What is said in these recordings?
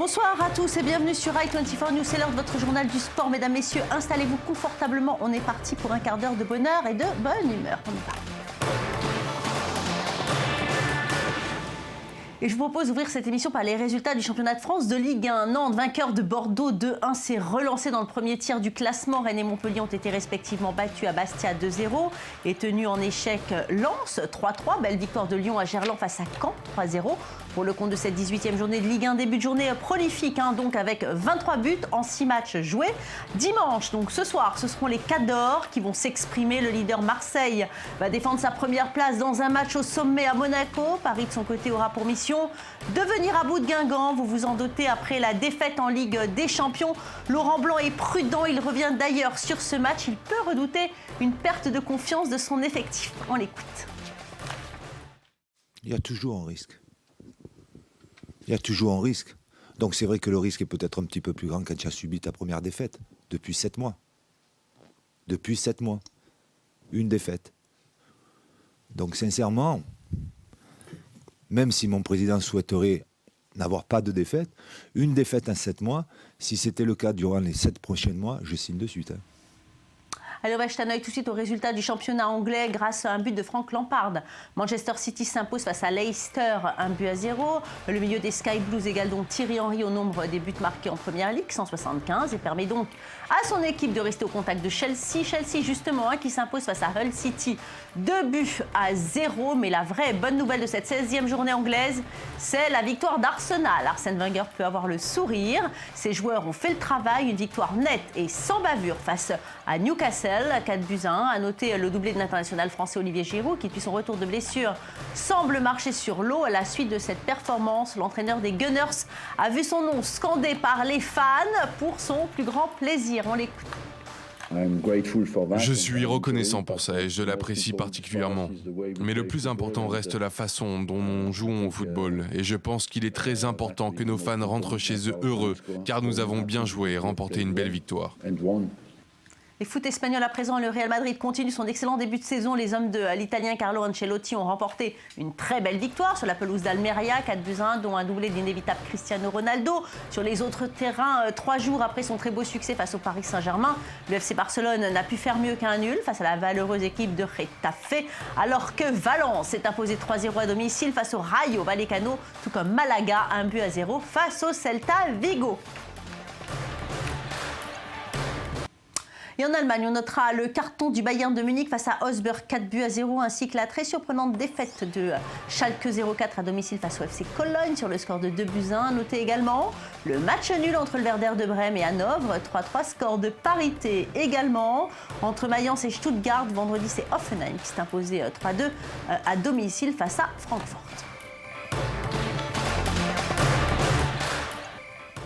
Bonsoir à tous et bienvenue sur i24 News. C'est l'heure de votre journal du sport. Mesdames, messieurs, installez-vous confortablement. On est parti pour un quart d'heure de bonheur et de bonne humeur. On y va. Et je vous propose d'ouvrir cette émission par les résultats du championnat de France de Ligue 1. Nantes, vainqueur de Bordeaux 2-1, s'est relancé dans le premier tiers du classement. Rennes et Montpellier ont été respectivement battus à Bastia 2-0 et tenus en échec Lens 3-3. Belle victoire de Lyon à Gerland face à Caen 3-0. Pour le compte de cette 18e journée de Ligue 1, début de journée prolifique, donc avec 23 buts en 6 matchs joués. Dimanche, donc ce soir, ce seront les Cadors qui vont s'exprimer. Le leader Marseille va défendre sa première place dans un match au sommet à Monaco. Paris, de son côté, aura pour mission de venir à bout de Guingamp. Vous vous en doutez, après la défaite en Ligue des Champions, Laurent Blanc est prudent. Il revient d'ailleurs sur ce match. Il peut redouter une perte de confiance de son effectif. On l'écoute. Il y a toujours un risque. Il y a toujours un risque. Donc c'est vrai que le risque est peut-être un petit peu plus grand quand tu as subi ta première défaite. Depuis 7 mois. Depuis 7 mois. Une défaite. Donc sincèrement, même si mon président souhaiterait n'avoir pas de défaite, une défaite en 7 mois, si c'était le cas durant les 7 prochains mois, je signe de suite. Allez, on va jeter un œil tout de suite au résultat du championnat anglais grâce à un but de Frank Lampard. Manchester City s'impose face à Leicester 1-0. Le milieu des Sky Blues égale donc Thierry Henry au nombre des buts marqués en Première Ligue, 175, et permet donc à son équipe de rester au contact de Chelsea. Chelsea justement qui s'impose face à Hull City 2-0. Mais la vraie bonne nouvelle de cette 16e journée anglaise, c'est la victoire d'Arsenal. Arsène Wenger peut avoir le sourire. Ses joueurs ont fait le travail. Une victoire nette et sans bavure face à Newcastle. 4-1. À noter le doublé de l'international français Olivier Giroud qui, depuis son retour de blessure, semble marcher sur l'eau. À la suite de cette performance, l'entraîneur des Gunners a vu son nom scandé par les fans pour son plus grand plaisir. On l'écoute. Je suis reconnaissant pour ça et je l'apprécie particulièrement. Mais le plus important reste la façon dont nous jouons au football. Et je pense qu'il est très important que nos fans rentrent chez eux heureux, car nous avons bien joué et remporté une belle victoire. Les foot espagnols à présent, le Real Madrid continue son excellent début de saison. Les hommes de l'italien Carlo Ancelotti ont remporté une très belle victoire sur la pelouse d'Almeria, 4-1, dont un doublé de l'inévitable Cristiano Ronaldo. Sur les autres terrains, 3 jours après son très beau succès face au Paris Saint-Germain, le FC Barcelone n'a pu faire mieux qu'un nul face à la valeureuse équipe de Getafe, alors que Valence s'est imposé 3-0 à domicile face au Rayo Vallecano, tout comme Malaga, 1-0 face au Celta Vigo. Et en Allemagne, on notera le carton du Bayern de Munich face à Augsburg 4-0, ainsi que la très surprenante défaite de Schalke 04 à domicile face au FC Cologne sur le score de 2-1. Notez également le match nul entre le Werder de Brême et Hanovre, 3-3, score de parité également. Entre Mayence et Stuttgart, vendredi, c'est Hoffenheim qui s'est imposé 3-2 à domicile face à Francfort.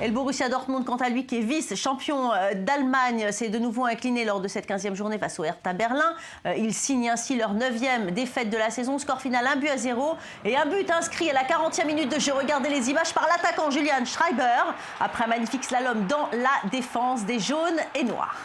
Et le Borussia Dortmund, quant à lui, qui est vice-champion d'Allemagne, s'est de nouveau incliné lors de cette 15e journée face au Hertha Berlin. Ils signent ainsi leur 9e défaite de la saison. Score final 1-0 et un but inscrit à la 40e minute de jeu. Regardez les images par l'attaquant Julian Schreiber après un magnifique slalom dans la défense des jaunes et noirs.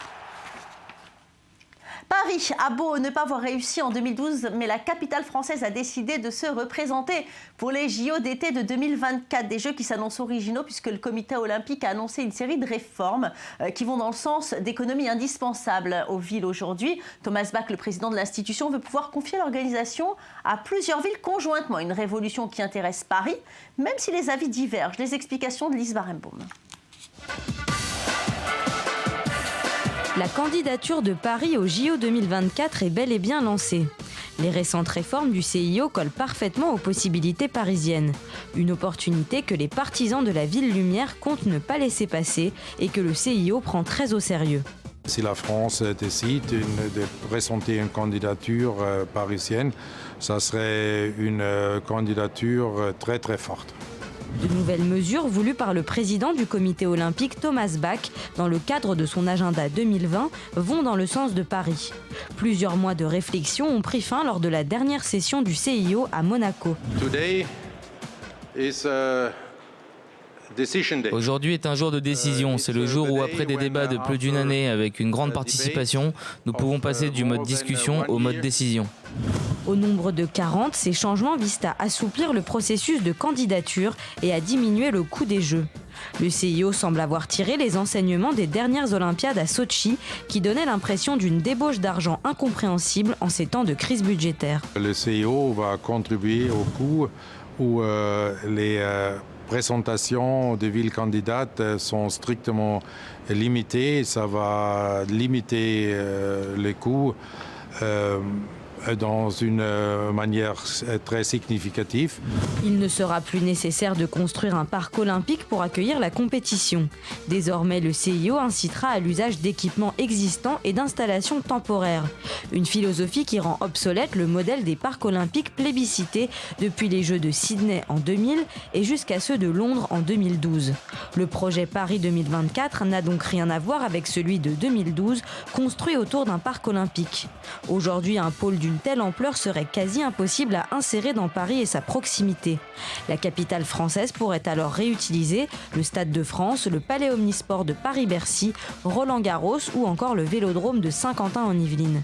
Paris a beau ne pas avoir réussi en 2012, mais la capitale française a décidé de se représenter pour les JO d'été de 2024. Des Jeux qui s'annoncent originaux puisque le comité olympique a annoncé une série de réformes qui vont dans le sens d'économies indispensables aux villes aujourd'hui. Thomas Bach, le président de l'institution, veut pouvoir confier l'organisation à plusieurs villes conjointement. Une révolution qui intéresse Paris, même si les avis divergent. Les explications de Lise Barenbaum. La candidature de Paris au JO 2024 est bel et bien lancée. Les récentes réformes du CIO collent parfaitement aux possibilités parisiennes. Une opportunité que les partisans de la Ville Lumière comptent ne pas laisser passer et que le CIO prend très au sérieux. Si la France décide de présenter une candidature parisienne, ça serait une candidature très très forte. De nouvelles mesures voulues par le président du comité olympique Thomas Bach dans le cadre de son agenda 2020 vont dans le sens de Paris. Plusieurs mois de réflexion ont pris fin lors de la dernière session du CIO à Monaco. Aujourd'hui est un jour de décision. C'est le jour où, après des débats de plus d'une année avec une grande participation, nous pouvons passer du mode discussion au mode décision. Au nombre de 40, ces changements visent à assouplir le processus de candidature et à diminuer le coût des Jeux. Le CIO semble avoir tiré les enseignements des dernières Olympiades à Sotchi, qui donnaient l'impression d'une débauche d'argent incompréhensible en ces temps de crise budgétaire. Le CIO va contribuer au coût où les présentations des villes candidates sont strictement limitées. Ça va limiter les coûts dans une manière très significative. Il ne sera plus nécessaire de construire un parc olympique pour accueillir la compétition. Désormais, le CIO incitera à l'usage d'équipements existants et d'installations temporaires. Une philosophie qui rend obsolète le modèle des parcs olympiques plébiscités depuis les Jeux de Sydney en 2000 et jusqu'à ceux de Londres en 2012. Le projet Paris 2024 n'a donc rien à voir avec celui de 2012, construit autour d'un parc olympique. Aujourd'hui, un pôle d'une telle ampleur serait quasi impossible à insérer dans Paris et sa proximité. La capitale française pourrait alors réutiliser le Stade de France, le Palais Omnisport de Paris-Bercy, Roland-Garros ou encore le Vélodrome de Saint-Quentin en Yvelines.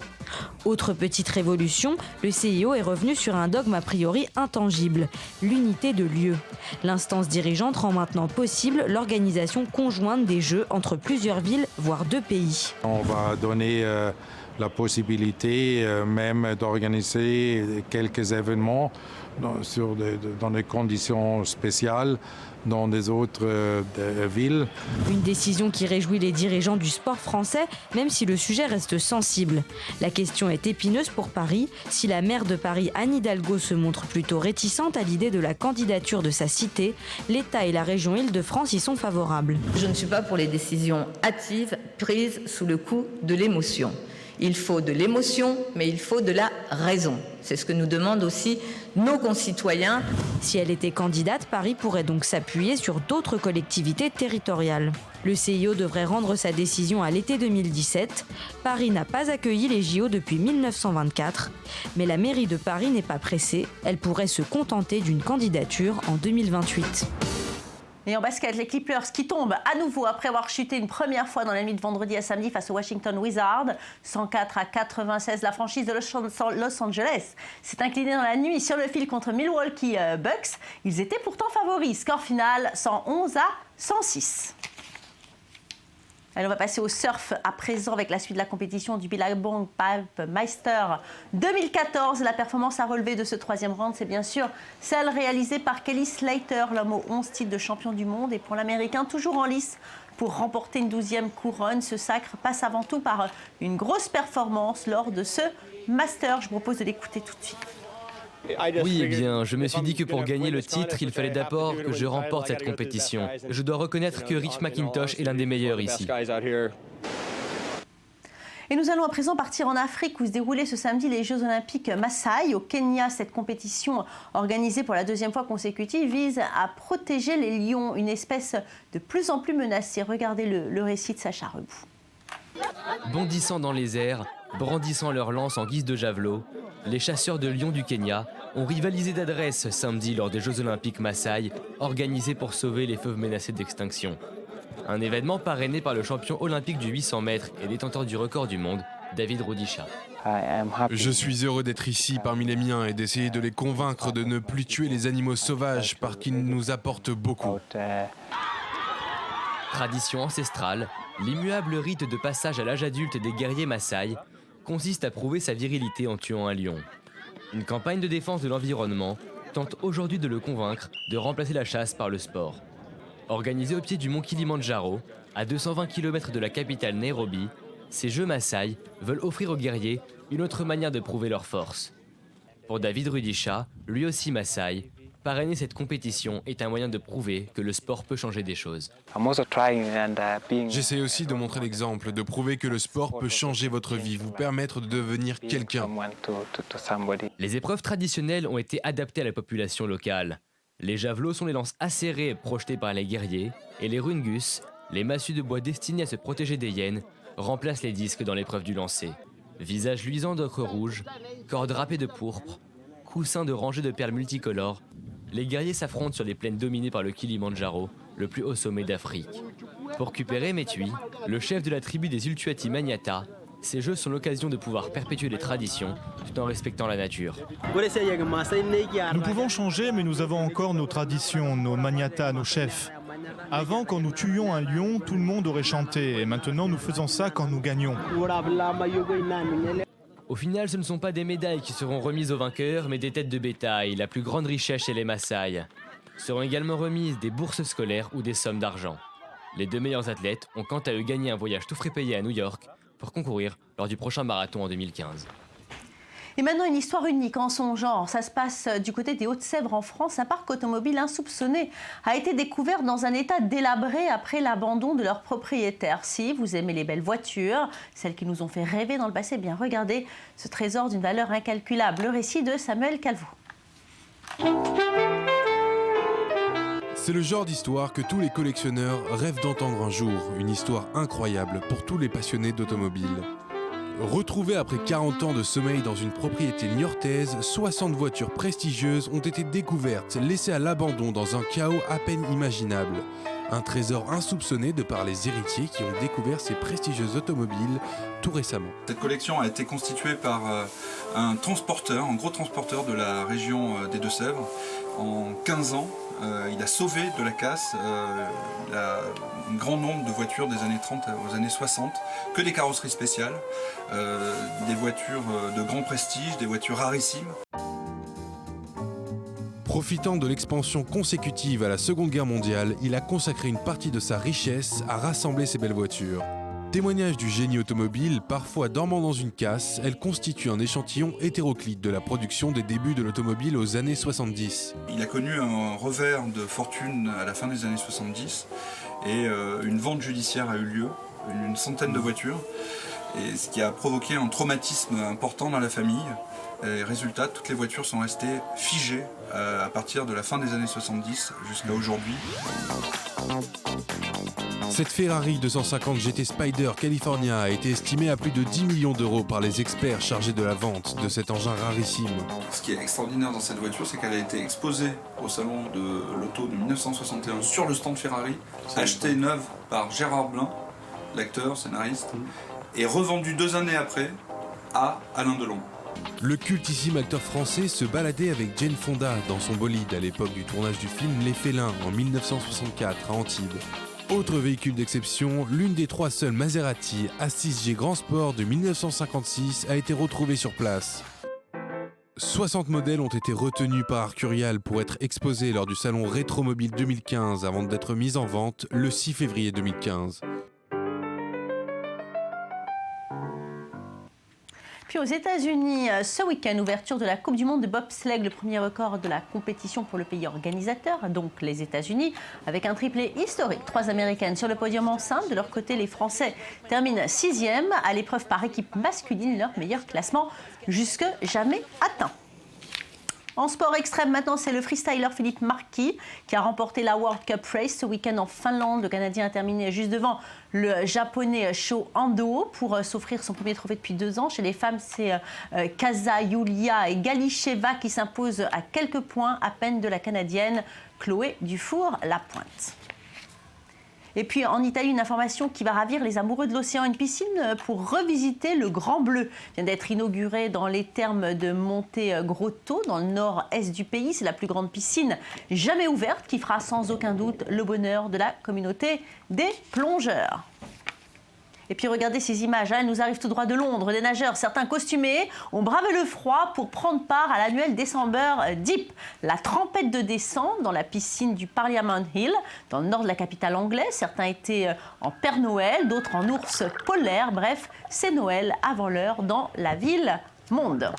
Autre petite révolution, le CIO est revenu sur un dogme a priori intangible, l'unité de lieu. L'instance dirigeante rend maintenant possible l'organisation conjointe des Jeux entre plusieurs villes, voire 2 pays. On va donner la possibilité même d'organiser quelques événements dans des conditions spéciales dans des autres villes. Une décision qui réjouit les dirigeants du sport français, même si le sujet reste sensible. La question est épineuse pour Paris. Si la maire de Paris, Anne Hidalgo, se montre plutôt réticente à l'idée de la candidature de sa cité, l'État et la région Île-de-France y sont favorables. Je ne suis pas pour les décisions hâtives prises sous le coup de l'émotion. Il faut de l'émotion, mais il faut de la raison. C'est ce que nous demandent aussi nos concitoyens. Si elle était candidate, Paris pourrait donc s'appuyer sur d'autres collectivités territoriales. Le CIO devrait rendre sa décision à l'été 2017. Paris n'a pas accueilli les JO depuis 1924. Mais la mairie de Paris n'est pas pressée. Elle pourrait se contenter d'une candidature en 2028. Et en basket, les Clippers qui tombent à nouveau après avoir chuté une première fois dans la nuit de vendredi à samedi face aux Washington Wizards. 104-96, la franchise de Los Angeles s'est inclinée dans la nuit sur le fil contre Milwaukee Bucks. Ils étaient pourtant favoris. Score final 111-106. Allez, on va passer au surf à présent avec la suite de la compétition du Billabong Pipe Meister 2014. La performance à relever de ce 3e round, c'est bien sûr celle réalisée par Kelly Slater, l'homme aux 11 titres de champion du monde. Et pour l'Américain, toujours en lice pour remporter une 12e couronne, ce sacre passe avant tout par une grosse performance lors de ce Master. Je vous propose de l'écouter tout de suite. Oui, eh bien, je me suis dit que pour gagner le titre, il fallait d'abord que je remporte cette compétition. Je dois reconnaître que Rich McIntosh est l'un des meilleurs ici. Et nous allons à présent partir en Afrique où se déroulaient ce samedi les Jeux Olympiques Maasai. Au Kenya, cette compétition organisée pour la 2e fois consécutive vise à protéger les lions, une espèce de plus en plus menacée. Regardez le récit de Sacha Rebout. Bondissant dans les airs, brandissant leurs lances en guise de javelot, les chasseurs de lions du Kenya ont rivalisé d'adresse samedi lors des Jeux Olympiques Maasai, organisés pour sauver les fauves menacés d'extinction. Un événement parrainé par le champion olympique du 800 mètres et détenteur du record du monde, David Rudisha. Je suis heureux d'être ici parmi les miens et d'essayer de les convaincre de ne plus tuer les animaux sauvages parce qu'ils nous apportent beaucoup. Tradition ancestrale, l'immuable rite de passage à l'âge adulte des guerriers Maasai consiste à prouver sa virilité en tuant un lion. Une campagne de défense de l'environnement tente aujourd'hui de le convaincre de remplacer la chasse par le sport. Organisés au pied du mont Kilimandjaro, à 220 km de la capitale Nairobi, ces Jeux Maasai veulent offrir aux guerriers une autre manière de prouver leur force. Pour David Rudisha, lui aussi Maasai, parrainer cette compétition est un moyen de prouver que le sport peut changer des choses. J'essaie aussi de montrer l'exemple, de prouver que le sport peut changer votre vie, vous permettre de devenir quelqu'un. Les épreuves traditionnelles ont été adaptées à la population locale. Les javelots sont les lances acérées projetées par les guerriers, et les rungus, les massues de bois destinées à se protéger des hyènes, remplacent les disques dans l'épreuve du lancer. Visage luisant d'ocre rouge, corps drapés de pourpre, coussins de rangées de perles multicolores, les guerriers s'affrontent sur les plaines dominées par le Kilimandjaro, le plus haut sommet d'Afrique. Pour Kupere Metui, le chef de la tribu des Ultuati Manyata, ces jeux sont l'occasion de pouvoir perpétuer les traditions tout en respectant la nature. Nous pouvons changer, mais nous avons encore nos traditions, nos Manyata, nos chefs. Avant, quand nous tuions un lion, tout le monde aurait chanté. Et maintenant, nous faisons ça quand nous gagnons. Au final, ce ne sont pas des médailles qui seront remises aux vainqueurs, mais des têtes de bétail, la plus grande richesse chez les Maasai. Seront également remises des bourses scolaires ou des sommes d'argent. Les 2 meilleurs athlètes ont quant à eux gagné un voyage tout frais payé à New York pour concourir lors du prochain marathon en 2015. Et maintenant, une histoire unique en son genre. Ça se passe du côté des Hauts-de-Sèvres en France. Un parc automobile insoupçonné a été découvert dans un état délabré après l'abandon de leur propriétaire. Si vous aimez les belles voitures, celles qui nous ont fait rêver dans le passé, bien regardez ce trésor d'une valeur incalculable. Le récit de Samuel Calvo. C'est le genre d'histoire que tous les collectionneurs rêvent d'entendre un jour. Une histoire incroyable pour tous les passionnés d'automobile. Retrouvées après 40 ans de sommeil dans une propriété niortaise, 60 voitures prestigieuses ont été découvertes, laissées à l'abandon dans un chaos à peine imaginable. Un trésor insoupçonné de par les héritiers qui ont découvert ces prestigieuses automobiles tout récemment. Cette collection a été constituée par un transporteur, un gros transporteur de la région des Deux-Sèvres. En 15 ans, il a sauvé de la casse un grand nombre de voitures des années 30 aux années 60, que des carrosseries spéciales, des voitures de grand prestige, des voitures rarissimes. Profitant de l'expansion consécutive à la Seconde Guerre mondiale, il a consacré une partie de sa richesse à rassembler ces belles voitures. Témoignage du génie automobile, parfois dormant dans une casse, elle constitue un échantillon hétéroclite de la production des débuts de l'automobile aux années 70. Il a connu un revers de fortune à la fin des années 70 et une vente judiciaire a eu lieu, une centaine de voitures, et ce qui a provoqué un traumatisme important dans la famille. Et résultat, toutes les voitures sont restées figées à partir de la fin des années 70 jusqu'à aujourd'hui. Cette Ferrari 250 GT Spider California a été estimée à plus de 10 millions d'euros par les experts chargés de la vente de cet engin rarissime. Ce qui est extraordinaire dans cette voiture, c'est qu'elle a été exposée au salon de l'auto de 1961 sur le stand Ferrari, achetée neuve par Gérard Blin, l'acteur, scénariste, et revendue 2 années après à Alain Delon. Le cultissime acteur français se baladait avec Jane Fonda dans son bolide à l'époque du tournage du film Les Félins en 1964 à Antibes. Autre véhicule d'exception, l'une des 3 seules Maserati A6G Grand Sport de 1956 a été retrouvée sur place. 60 modèles ont été retenus par Arcurial pour être exposés lors du salon Rétromobile 2015 avant d'être mis en vente le 6 février 2015. Puis aux États-Unis, ce week-end, ouverture de la Coupe du Monde de bobsleigh, le premier record de la compétition pour le pays organisateur, donc les États-Unis, avec un triplé historique. 3 Américaines sur le podium enceinte. De leur côté, les Français terminent 6e à l'épreuve par équipe masculine, leur meilleur classement jusque jamais atteint. En sport extrême, maintenant, c'est le freestyler Philippe Marquis qui a remporté la World Cup Race ce week-end en Finlande. Le Canadien a terminé juste devant le Japonais Sho Ando pour s'offrir son premier trophée depuis 2 ans. Chez les femmes, c'est Kaza Yulia et Galicheva qui s'imposent à quelques points à peine de la Canadienne Chloé Dufour-Lapointe. Et puis en Italie, une information qui va ravir les amoureux de l'océan. Une piscine pour revisiter le Grand Bleu vient d'être inaugurée dans les thermes de Montegrotto, dans le nord-est du pays. C'est la plus grande piscine jamais ouverte qui fera sans aucun doute le bonheur de la communauté des plongeurs. Et puis regardez ces images, elles nous arrivent tout droit de Londres. Des nageurs, certains costumés, ont bravé le froid pour prendre part à l'annuel December Deep, la trempette de décembre dans la piscine du Parliament Hill, dans le nord de la capitale anglaise. Certains étaient en Père Noël, d'autres en ours polaire. Bref, c'est Noël avant l'heure dans la ville monde.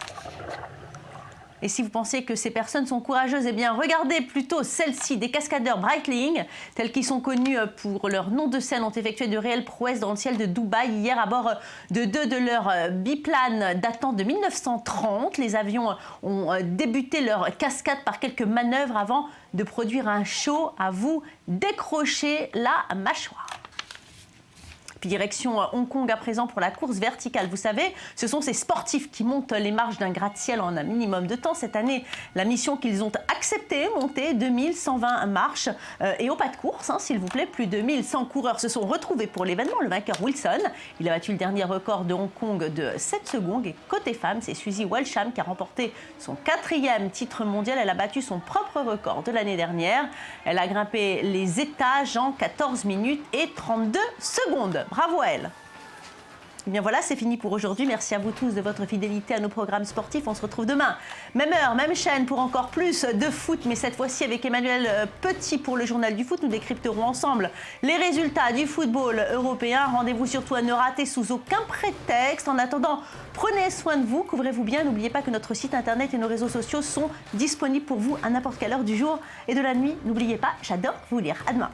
Et si vous pensez que ces personnes sont courageuses, eh bien regardez plutôt celles-ci, des cascadeurs Breitling, tels qu'ils sont connus pour leur nom de scène, ont effectué de réelles prouesses dans le ciel de Dubaï hier à bord de 2 de leurs biplanes datant de 1930. Les avions ont débuté leur cascade par quelques manœuvres avant de produire un show à vous décrocher la mâchoire. Puis direction Hong Kong à présent pour la course verticale. Vous savez, ce sont ces sportifs qui montent les marches d'un gratte-ciel en un minimum de temps. Cette année, la mission qu'ils ont acceptée, monter 2120 marches et au pas de course, s'il vous plaît. Plus de 1100 coureurs se sont retrouvés pour l'événement. Le vainqueur Wilson, il a battu le dernier record de Hong Kong de 7 secondes. Et côté femmes, c'est Suzy Walsham qui a remporté son 4e titre mondial. Elle a battu son propre record de l'année dernière. Elle a grimpé les étages en 14 minutes et 32 secondes. Bravo à elle. Et bien voilà, c'est fini pour aujourd'hui. Merci à vous tous de votre fidélité à nos programmes sportifs. On se retrouve demain, même heure, même chaîne pour encore plus de foot, mais cette fois-ci avec Emmanuel Petit pour le journal du foot. Nous décrypterons ensemble les résultats du football européen. Rendez-vous surtout à ne rater sous aucun prétexte. En attendant, prenez soin de vous, couvrez-vous bien. N'oubliez pas que notre site internet et nos réseaux sociaux sont disponibles pour vous à n'importe quelle heure du jour et de la nuit. N'oubliez pas, j'adore vous lire. À demain.